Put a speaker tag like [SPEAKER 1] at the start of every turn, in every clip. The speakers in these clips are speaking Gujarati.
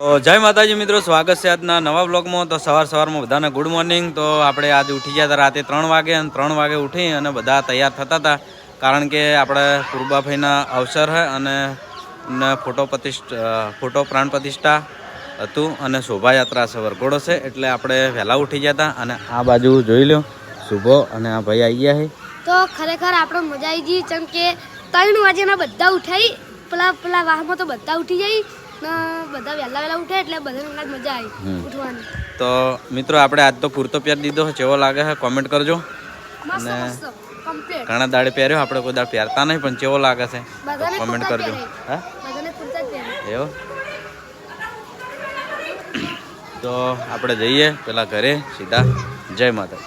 [SPEAKER 1] તો જય માતાજી મિત્રો, સ્વાગત છે આજના નવા બ્લોગમાં। તો સવારમાં બધાને ગુડ મોર્નિંગ। તો આપણે આજે ઉઠી ગયા હતા રાતે 3 વાગે અને 3 વાગે ઉઠી અને બધા તૈયાર થતા હતા, કારણ કે આપણે પૂર્બાભાઈના અવસર છે અને ફોટો પ્રાણ પ્રતિષ્ઠા હતું અને શોભાયાત્રા છે, વરઘોડો છે, એટલે આપણે વહેલા ઉઠી ગયા હતા। અને આ બાજુ જોઈ લો, શુભો અને આ ભાઈ આવી ગયા છે।
[SPEAKER 2] તો ખરેખર આપણે મજા આવી ગઈ, જેમ કે 3 વાગ્યાના બધા ઉઠાઈ, પેલા વાહમાં તો બધા ઉઠી જાય ને બધા વહેલા ઉઠે એટલે બધાને મજા આવી ઉઠવાની।
[SPEAKER 1] તો મિત્રો આપણે આજ તો પૂરતો પહેરી દીધો, કેવો લાગે છે કોમેન્ટ કરજો। અને ઘણા દાડે પહેર્યો, આપણે કોઈ દાડ પહેરતા નહીં, પણ કેવો લાગે છે કોમેન્ટ કરજો। હા, એવું તો આપણે જઈએ પેલા ઘરે સીધા। જય માતા।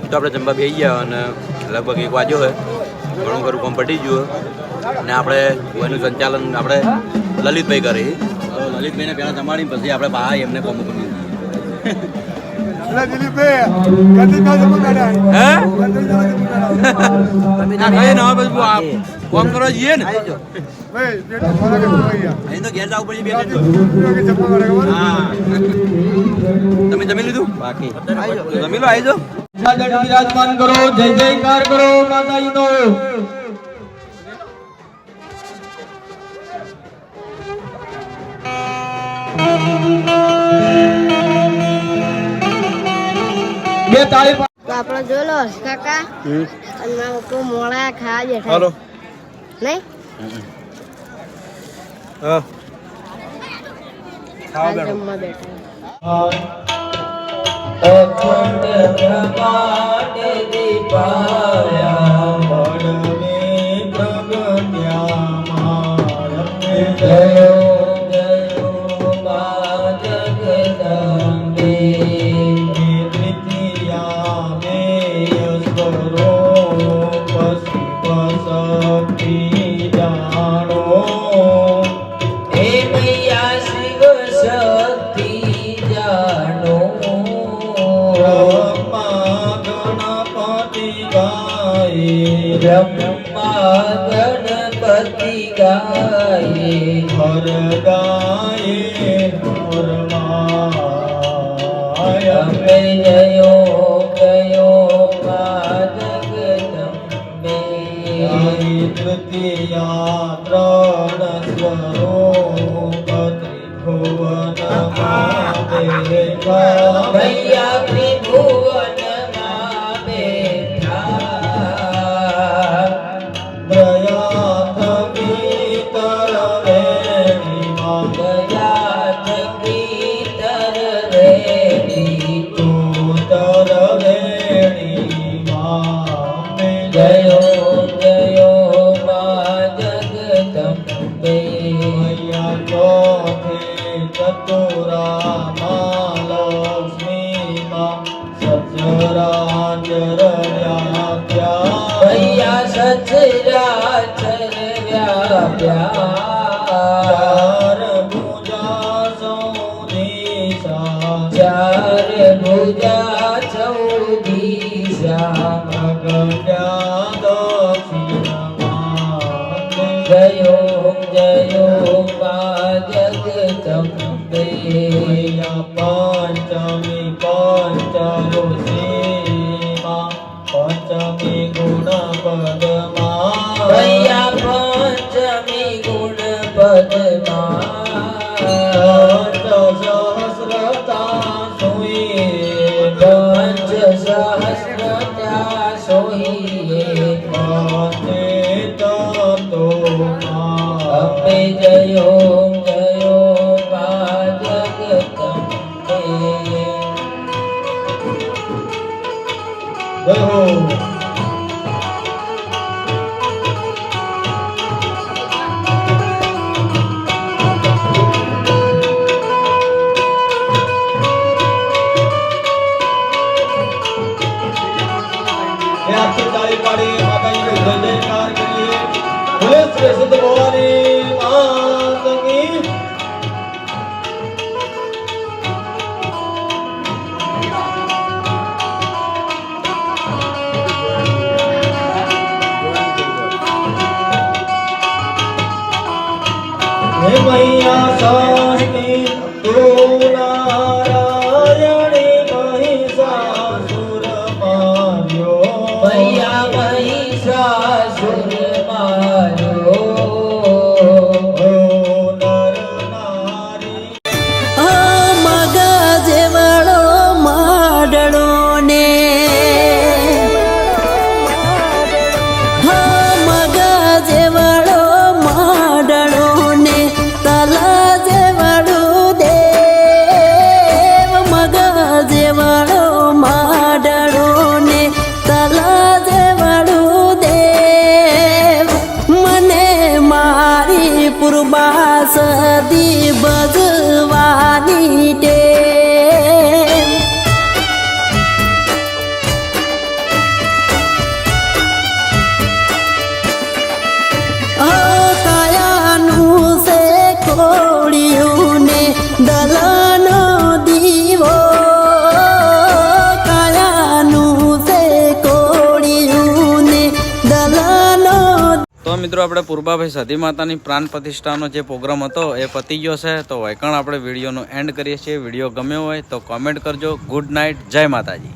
[SPEAKER 1] તો આપણે જમવા બેસી ગયા અને લગભગ 1 વાગ્યો હોય, ઘણું ખરું કામ પટી ગયું અને આપણે એનું સંચાલન આપણે લલિતભાઈ કરી। તો લલિતભાઈને પહેલાં જમાડી પછી આપણે બહાર એમને કામ કરી કામ કરવા જઈએ ને, અહીં તો ઘેર જવું પડે। તમે જમી લીધું? બાકી જમી લો, આવી જાઓ।
[SPEAKER 3] વિરાજમાન કરો, જય જયકાર કરો માતાજીનો. બે તાળી
[SPEAKER 4] તો આપણો જોલો કાકા અને મારા પપ્પા મોડા ખાવા બેઠા
[SPEAKER 3] હાલો
[SPEAKER 4] નહીં
[SPEAKER 3] હા
[SPEAKER 4] આ જમવા બેઠા
[SPEAKER 3] અખંડ બ્રહ્માંડ દીપાયા મળને પ્રગટ્યામાં જયો જયો મા જગદંબે તૃતીયા મે અસ્વરો પશક્તિ જાણો હે મૈયા શિવ શક્તિ જાણો બ્રહ્મા ગણપતિ ગાય હર ગાયે હરમાય અમે જયો ગયો મા જગદંબે તૃતીયા ત્રણ સ્વરૂપ ત્રિભુવન દેવા ભૈયા ત્રિભુવન ચાર ભુજા ચૌદીશા ભગવ્યા દક્ષિણમાં જયો જયો મા જગદંબે પંચમી પંચરોષીમાં પંચમી ગુણ પદમાં પંચમી ગુણ પદમાં જયો જયો મા જગદંબે તાળી પાડી માતાજીનો જય જયકાર કરીએ. બોલે શ્રી સિદ્ધ ભવાની માતની. હે મૈયા શાસ્ત્રી તું નારાયણી મહિષાસુર માર્યો મૈયા મહિષાસુર માર્યો નર નારી
[SPEAKER 5] મગજવાળો માડળો ને મગજવાળો માડળો ને તલા જેવાળું દેવ મગજવાળો માડળો ને તલા જેવાળું દેવ મને મારી પૂર્વા સદી ભજવાની ટેવ કાયાનું છે કોળિયું ને દલાનો દીવો કાયાનું છે કોળિયું ને દલાનો.
[SPEAKER 6] તો મિત્રો આપણે પૂર્વાભાઈ સતી માતાની પ્રાણ પ્રતિષ્ઠાનો જે પ્રોગ્રામ હતો એ પતી ગયો છે. તો વૈકણ આપણે વિડીયોનો એન્ડ કરીએ છીએ. વિડીયો ગમ્યો હોય તો કોમેન્ટ કરજો. ગુડ નાઇટ, જય માતાજી.